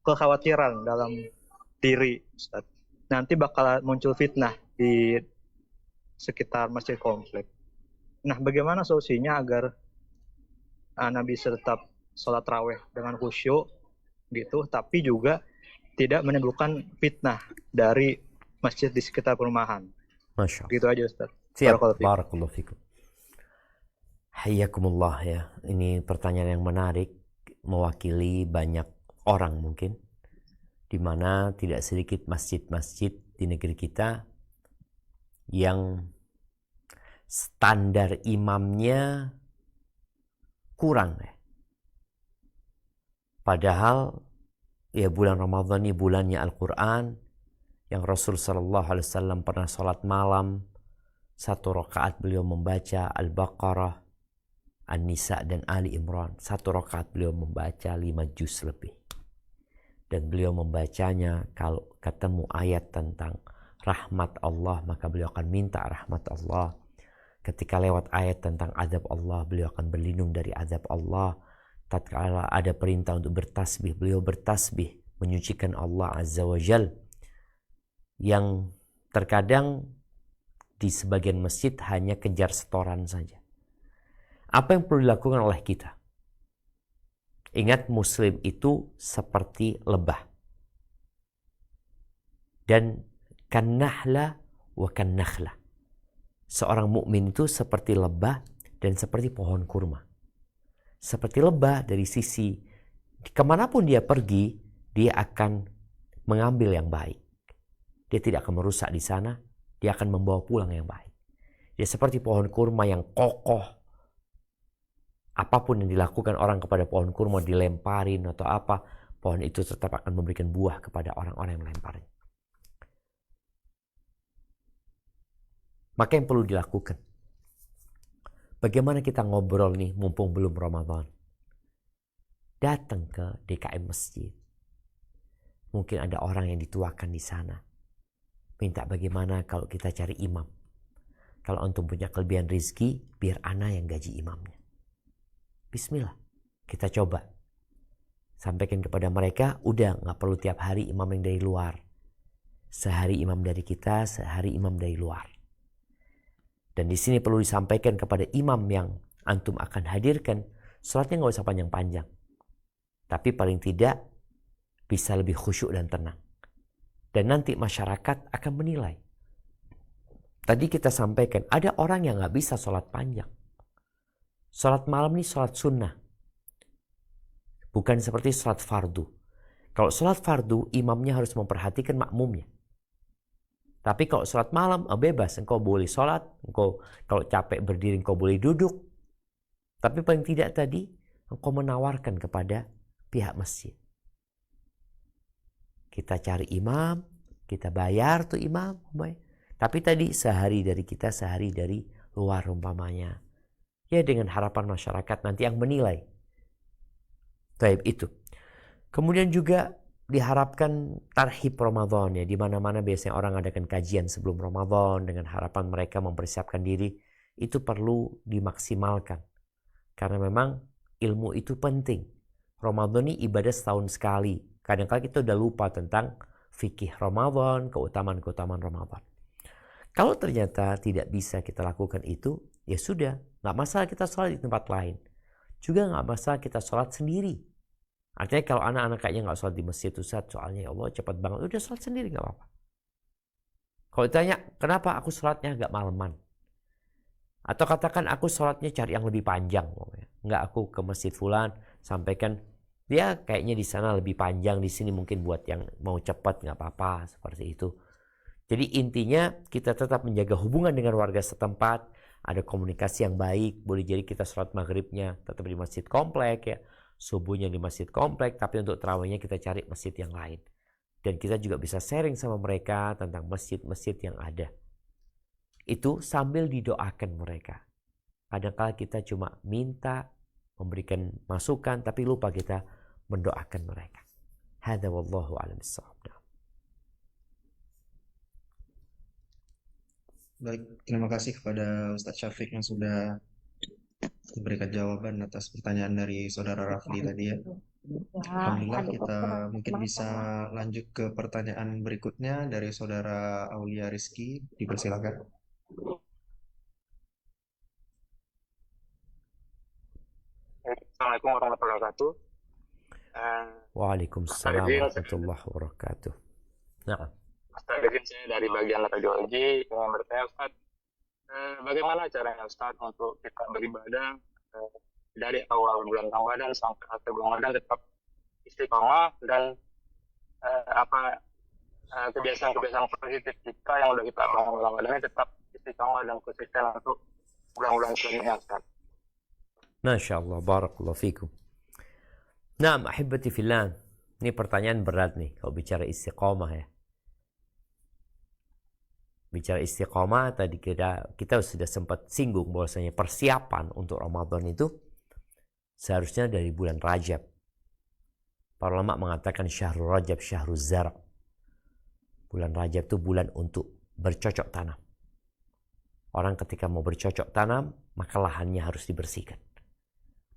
kekhawatiran dalam diri, Ustaz. Nanti bakal muncul fitnah di sekitar masjid komplek. Nah, bagaimana solusinya agar anak bisa tetap sholat tarawih dengan khusyuk gitu, tapi juga tidak menimbulkan fitnah dari masjid di sekitar perumahan. Masya Allah. Gitu aja, Ustaz. Siap, Barakallahu fikum. barakallahu fikum. Hayyakumullah ya. Ini pertanyaan yang menarik, mewakili banyak orang mungkin, di mana tidak sedikit masjid-masjid di negeri kita yang standar imamnya kurang ya. Padahal ya bulan Ramadan ini bulannya Al-Quran, yang Rasul Sallallahu Alaihi Wasallam pernah sholat malam 1 rakaat beliau membaca Al-Baqarah, An-Nisa dan Ali Imran. 1 rakaat beliau membaca 5 juz lebih. Dan beliau membacanya kalau ketemu ayat tentang rahmat Allah, maka beliau akan minta rahmat Allah. Ketika lewat ayat tentang azab Allah, beliau akan berlindung dari azab Allah. Tatkala ada perintah untuk bertasbih, beliau bertasbih, menyucikan Allah Azza wa Jal. Yang terkadang di sebagian masjid hanya kejar setoran saja. Apa yang perlu dilakukan oleh kita? Ingat, muslim itu seperti lebah. Dan kannahla wa kannakhla. Seorang mukmin itu seperti lebah dan seperti pohon kurma. Seperti lebah dari sisi kemanapun dia pergi, dia akan mengambil yang baik. Dia tidak akan merusak di sana, dia akan membawa pulang yang baik. Dia seperti pohon kurma yang kokoh. Apapun yang dilakukan orang kepada pohon kurma, dilemparin atau apa, pohon itu tetap akan memberikan buah kepada orang-orang yang melemparnya. Maka yang perlu dilakukan, bagaimana kita ngobrol nih mumpung belum Ramadan? Datang ke DKM masjid. Mungkin ada orang yang dituakan di sana. Minta bagaimana kalau kita cari imam. Kalau antum punya kelebihan rizki, biar ana yang gaji imamnya. Bismillah, kita coba. Sampaikan kepada mereka, udah gak perlu tiap hari imam yang dari luar. Sehari imam dari kita, sehari imam dari luar. Dan di sini perlu disampaikan kepada imam yang antum akan hadirkan, sholatnya gak usah panjang-panjang. Tapi paling tidak bisa lebih khusyuk dan tenang. Dan nanti masyarakat akan menilai. Tadi kita sampaikan, ada orang yang gak bisa sholat panjang. Sholat malam ini sholat sunnah. Bukan seperti sholat fardu. Kalau sholat fardu, imamnya harus memperhatikan makmumnya. Tapi kalau sholat malam, bebas. Engkau boleh sholat. Engkau kalau capek berdiri, engkau boleh duduk. Tapi paling tidak tadi, engkau menawarkan kepada pihak masjid. Kita cari imam, kita bayar tuh imam. Tapi tadi sehari dari kita, sehari dari luar umpamanya. Ya dengan harapan masyarakat nanti yang menilai. Taib itu. Kemudian juga diharapkan tarhib Ramadan ya. Di mana-mana biasanya orang adakan kajian sebelum Ramadan dengan harapan mereka mempersiapkan diri. Itu perlu dimaksimalkan. Karena memang ilmu itu penting. Ramadan ini ibadah setahun sekali. Kadang-kadang kita udah lupa tentang fikih Ramadan, keutamaan-keutamaan Ramadan. Kalau ternyata tidak bisa kita lakukan itu, ya sudah, nggak masalah kita sholat di tempat lain. Juga nggak masalah kita sholat sendiri. Artinya kalau anak-anak kayaknya nggak sholat di masjid, Ustaz, soalnya ya Allah cepat banget, udah sholat sendiri nggak apa-apa. Kalau ditanya, kenapa aku sholatnya nggak malaman? Atau katakan aku sholatnya cari yang lebih panjang. Nggak aku ke masjid fulan, sampaikan, dia kayaknya di sana lebih panjang, di sini mungkin buat yang mau cepat, nggak apa-apa, seperti itu. Jadi intinya kita tetap menjaga hubungan dengan warga setempat, ada komunikasi yang baik, boleh jadi kita sholat maghribnya tetap di masjid komplek ya, subuhnya di masjid komplek, tapi untuk tarawihnya kita cari masjid yang lain. Dan kita juga bisa sharing sama mereka tentang masjid-masjid yang ada. Itu sambil didoakan mereka. Kadang-kala kita cuma minta, memberikan masukan, tapi lupa kita mendoakan mereka. Hadza wallahu a'lam bissawab. Baik, terima kasih kepada Ustadz Syafiq yang sudah memberikan jawaban atas pertanyaan dari saudara Rafli tadi ya. Alhamdulillah kita mungkin bisa lanjut ke pertanyaan berikutnya dari saudara Aulia Rizky. Dipersilakan. Assalamualaikum warahmatullahi wabarakatuh. Waalaikumsalam warahmatullahi wabarakatuh. Nah, Ustaz Devin, saya dari bagian radiologi ingin bertanya Ustaz, bagaimana caranya Ustaz untuk kita beribadah dari awal bulan Ramadan sampai akhir bulan Ramadan tetap istiqomah dan kebiasaan-kebiasaan positif kita yang udah kita bangun Ramadan ini tetap istiqomah dan konsisten untuk bulan-bulan selanjutnya Ustaz. Masya Allah, barakallahu fikum. Nah, ahibati fillah, ini pertanyaan berat nih kalau bicara istiqomah ya. Bicara istiqomah tadi kita sudah sempat singgung bahwasanya persiapan untuk Ramadan itu seharusnya dari bulan Rajab. Para ulama mengatakan syahrul Rajab syahrul zar'. Bulan Rajab itu bulan untuk bercocok tanam. Orang ketika mau bercocok tanam, maka lahannya harus dibersihkan.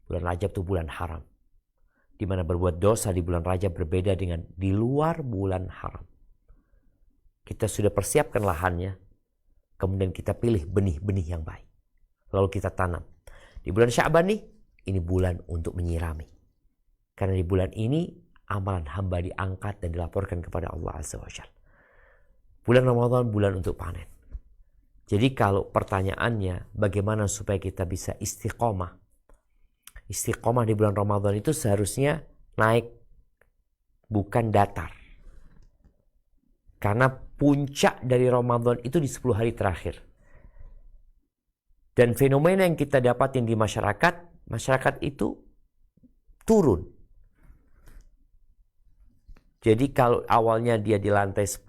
Bulan Rajab itu bulan haram. Di mana berbuat dosa di bulan Rajab berbeda dengan di luar bulan haram. Kita sudah persiapkan lahannya, kemudian kita pilih benih-benih yang baik. Lalu kita tanam. Di bulan Sya'ban nih, ini bulan untuk menyirami. Karena di bulan ini, amalan hamba diangkat dan dilaporkan kepada Allah Azza wa Jalla. Bulan Ramadan, bulan untuk panen. Jadi kalau pertanyaannya, bagaimana supaya kita bisa istiqomah? Istiqomah di bulan Ramadan itu seharusnya naik, bukan datar. Karena puncak dari Ramadan itu di 10 hari terakhir. Dan fenomena yang kita dapatin di masyarakat itu turun. Jadi kalau awalnya dia di lantai 10,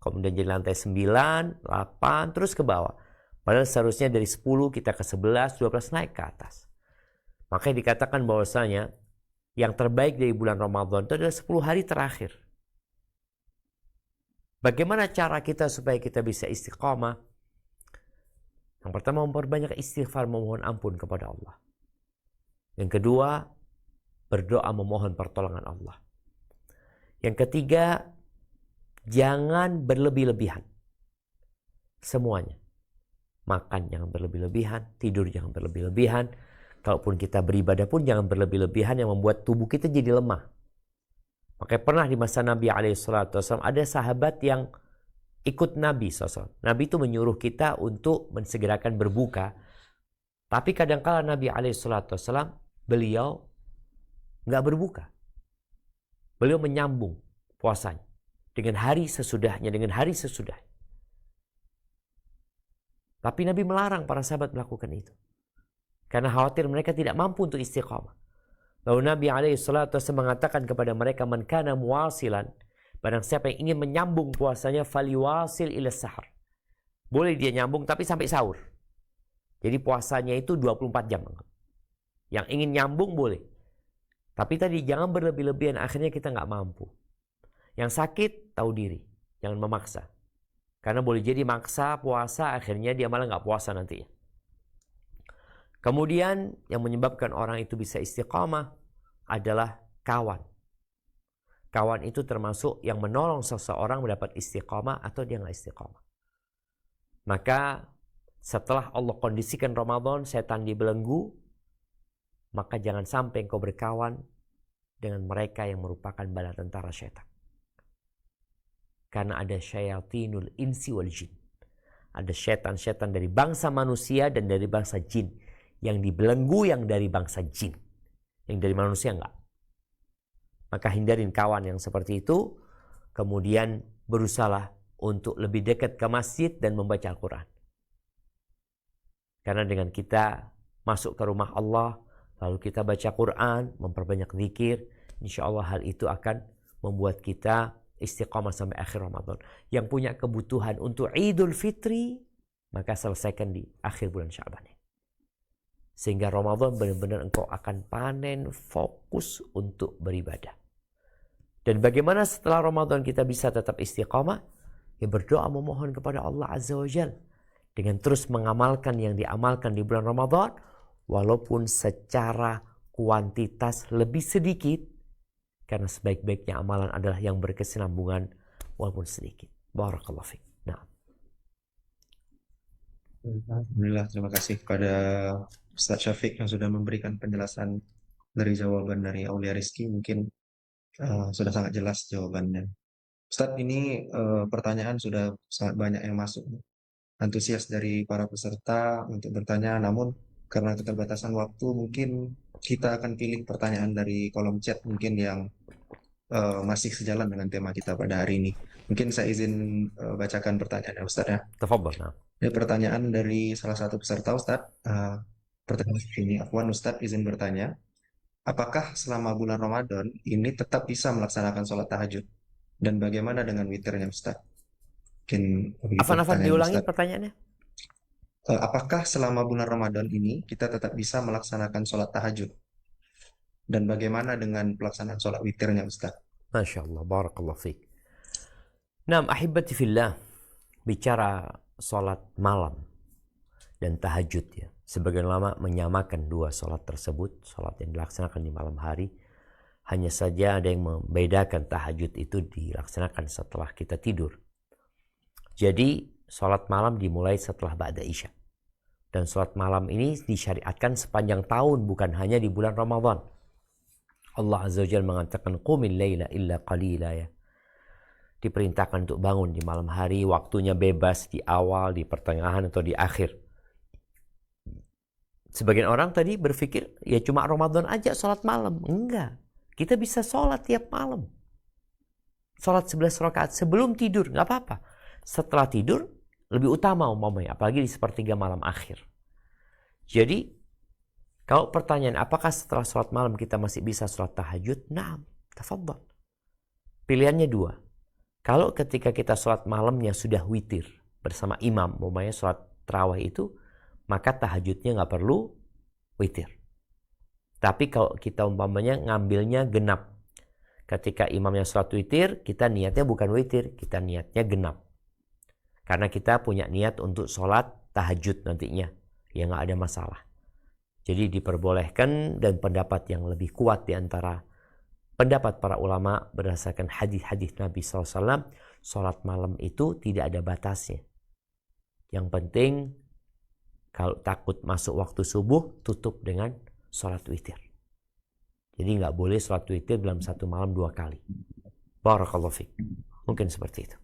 kemudian jadi lantai 9, 8, terus ke bawah. Padahal seharusnya dari 10 kita ke 11, 12 naik ke atas. Makanya dikatakan bahwasanya yang terbaik dari bulan Ramadan itu adalah 10 hari terakhir. Bagaimana cara kita supaya kita bisa istiqamah? Yang pertama, memperbanyak istighfar, memohon ampun kepada Allah. Yang kedua, berdoa memohon pertolongan Allah. Yang ketiga, jangan berlebih-lebihan. Semuanya. Makan jangan berlebih-lebihan, tidur jangan berlebih-lebihan. Kalaupun kita beribadah pun jangan berlebih-lebihan yang membuat tubuh kita jadi lemah. Makanya pernah di masa Nabi SAW ada sahabat yang ikut Nabi SAW. Nabi itu menyuruh kita untuk mensegerakan berbuka. Tapi kadang-kala Nabi SAW beliau nggak berbuka. Beliau menyambung puasanya dengan hari sesudahnya, Tapi Nabi melarang para sahabat melakukan itu. Karena khawatir mereka tidak mampu untuk istiqamah. Lalu Nabi SAW mengatakan kepada mereka, man kana muwasilan, barang siapa yang ingin menyambung puasanya, faliwasil ila sahar. Boleh dia nyambung tapi sampai sahur. Jadi puasanya itu 24 jam. Yang ingin nyambung boleh. Tapi tadi jangan berlebih-lebihan, akhirnya kita nggak mampu. Yang sakit tahu diri, jangan memaksa. Karena boleh jadi maksa puasa, akhirnya dia malah nggak puasa nantinya. Kemudian yang menyebabkan orang itu bisa istiqamah adalah kawan. Kawan itu termasuk yang menolong seseorang mendapat istiqamah atau dia nggak istiqamah. Maka setelah Allah kondisikan Ramadan, setan dibelenggu, maka jangan sampai engkau berkawan dengan mereka yang merupakan bala tentara setan. Karena ada syayatinul insi wal jin. Ada setan-setan dari bangsa manusia dan dari bangsa jin. Yang dibelenggu yang dari bangsa jin. Yang dari manusia enggak. Maka hindarin kawan yang seperti itu. Kemudian berusahalah untuk lebih dekat ke masjid dan membaca Al-Quran. Karena dengan kita masuk ke rumah Allah, lalu kita baca Quran, memperbanyak zikir, insya Allah hal itu akan membuat kita istiqamah sampai akhir Ramadan. Yang punya kebutuhan untuk Idul Fitri, maka selesaikan di akhir bulan Sya'ban. Sehingga Ramadan benar-benar engkau akan panen fokus untuk beribadah. Dan bagaimana setelah Ramadan kita bisa tetap istiqamah? Ya berdoa memohon kepada Allah Azza wa Jalla. Dengan terus mengamalkan yang diamalkan di bulan Ramadan, walaupun secara kuantitas lebih sedikit, karena sebaik-baiknya amalan adalah yang berkesinambungan walaupun sedikit. Barakallahu fiik. Nah. Alhamdulillah, terima kasih kepada Ustaz Syafiq yang sudah memberikan penjelasan dari jawaban dari Aulia Rizki. Mungkin sudah sangat jelas jawabannya. Ustaz, ini pertanyaan sudah sangat banyak yang masuk. Antusias dari para peserta untuk bertanya, namun karena keterbatasan waktu, mungkin kita akan pilih pertanyaan dari kolom chat mungkin yang masih sejalan dengan tema kita pada hari ini. Mungkin saya izin bacakan pertanyaannya Ustaz ya. Tafadhal. Nah. Ini pertanyaan dari salah satu peserta Ustaz. Pertanyaan ini, Afwan Ustaz izin bertanya, apakah selama bulan Ramadan ini tetap bisa melaksanakan sholat tahajud? Dan bagaimana dengan witirnya Ustaz? Mungkin Afan diulangi pertanyaannya. Apakah selama bulan Ramadan ini kita tetap bisa melaksanakan sholat tahajud? Dan bagaimana dengan pelaksanaan sholat witirnya Ustaz? Masya Allah, barakallahu fiik. Naam, ahibati fillah, bicara sholat malam dan tahajud ya. Sebagian ulama menyamakan dua sholat tersebut, sholat yang dilaksanakan di malam hari. Hanya saja ada yang membedakan tahajud itu dilaksanakan setelah kita tidur. Jadi sholat malam dimulai setelah ba'da isya. Dan sholat malam ini disyariatkan sepanjang tahun, bukan hanya di bulan Ramadan. Allah Azza wa Jalla mengatakan qumil laila illa qalila ya. Diperintahkan untuk bangun di malam hari, waktunya bebas di awal, di pertengahan atau di akhir. Sebagian orang tadi berpikir ya cuma Ramadan aja sholat malam. Enggak. Kita bisa sholat tiap malam. Sholat 11 rakaat sebelum tidur, nggak apa-apa. Setelah tidur, lebih utama umpamanya, apalagi di sepertiga malam akhir. Jadi, kalau pertanyaan apakah setelah sholat malam kita masih bisa sholat tahajud? Naam, tafadhal. Pilihannya dua. Kalau ketika kita sholat malamnya sudah witir bersama imam, umpamanya sholat tarawih itu, maka tahajudnya nggak perlu witir. Tapi kalau kita umpamanya ngambilnya genap. Ketika imamnya sholat witir, kita niatnya bukan witir, kita niatnya genap. Karena kita punya niat untuk sholat tahajud nantinya. Ya nggak ada masalah. Jadi diperbolehkan, dan pendapat yang lebih kuat di antara pendapat para ulama berdasarkan hadis-hadis Nabi SAW, sholat malam itu tidak ada batasnya. Yang penting, kalau takut masuk waktu subuh, tutup dengan sholat witir. Jadi nggak boleh sholat witir dalam satu malam 2 kali. Barakallahu fiik. Mungkin seperti itu.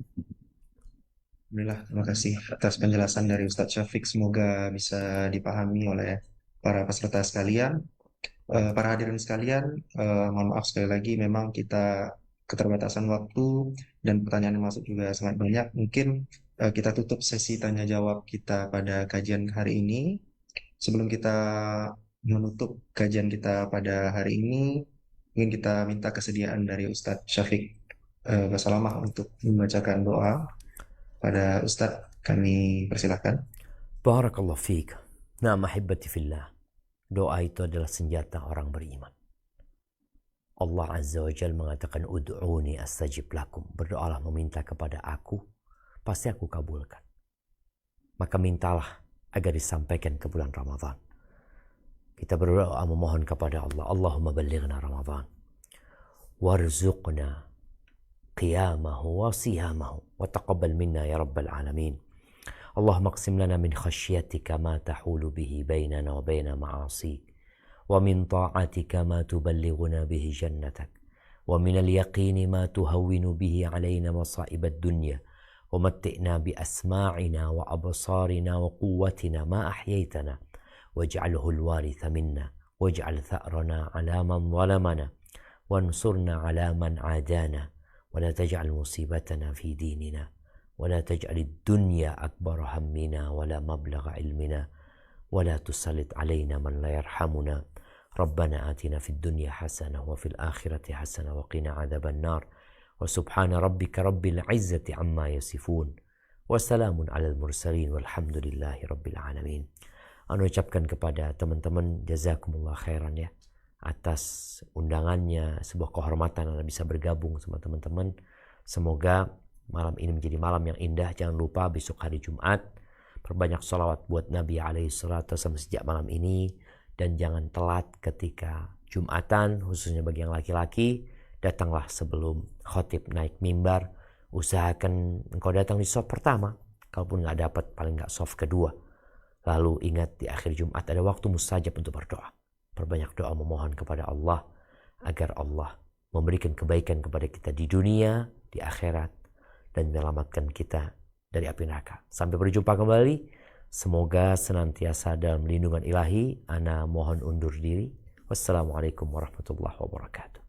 Alhamdulillah, terima kasih atas penjelasan dari Ustadz Syafiq. Semoga bisa dipahami oleh para peserta sekalian. Para hadirin sekalian, mohon maaf sekali lagi, memang kita keterbatasan waktu dan pertanyaan yang masuk juga sangat banyak. Mungkin kita tutup sesi tanya jawab kita pada kajian hari ini. Sebelum kita menutup kajian kita pada hari ini, mungkin kita minta kesediaan dari Ustadz Syafiq Basalamah untuk membacakan doa pada Ustadz. Kami persilahkan. Barakallahu fiik. Na'am ahibati fillah. Doa itu adalah senjata orang beriman. Allah Azza wa Jalla mengatakan ud'uni astajib lakum. Berdoalah meminta kepada aku, pasti aku kabulkan. Maka mintalah agar disampaikan ke bulan Ramadan. Kita berdoa memohon kepada Allah, Allahumma ballighna Ramadan. Warzuqna qiyamahu wa siyamahu wa taqabbal minna ya rabbal alamin. Allahumma aqsim lana min khashyatika ma tahulu bihi bainana wa baina ma'asik. ومن طاعتك ما تبلغنا به جنتك ومن اليقين ما تهون به علينا مصائب الدنيا ومتئنا بأسماعنا وأبصارنا وقوتنا ما أحييتنا واجعله الوارث منا واجعل ثأرنا على من ظلمنا وانصرنا على من عادانا ولا تجعل مصيبتنا في ديننا ولا تجعل الدنيا أكبر همنا ولا مبلغ علمنا ولا تسلط علينا من لا يرحمنا ربنا آتنا في الدنيا حسنة وفي الآخرة حسنة وقنا عذاب النار وسبحان ربك رب العزة عما يصفون وسلام على المرسلين والحمد لله رب العالمين. Anu ucapkan kepada teman-teman jazakumullah khairan ya atas undangannya, sebuah kehormatan Anda bisa bergabung sama teman-teman. Semoga malam ini menjadi malam yang indah. Jangan lupa besok hari Jumat perbanyak sholawat buat Nabi alaihi salatu wasallam sejak malam ini. Dan jangan telat ketika Jumatan, khususnya bagi yang laki-laki, datanglah sebelum khotib naik mimbar. Usahakan engkau datang di soft pertama, kalaupun nggak dapat paling nggak soft kedua. Lalu ingat di akhir Jumat ada waktu mustajab untuk berdoa. Perbanyak doa memohon kepada Allah agar Allah memberikan kebaikan kepada kita di dunia, di akhirat, dan menyelamatkan kita dari api neraka. Sampai berjumpa kembali. Semoga senantiasa dalam lindungan ilahi. Ana mohon undur diri. Wassalamualaikum warahmatullahi wabarakatuh.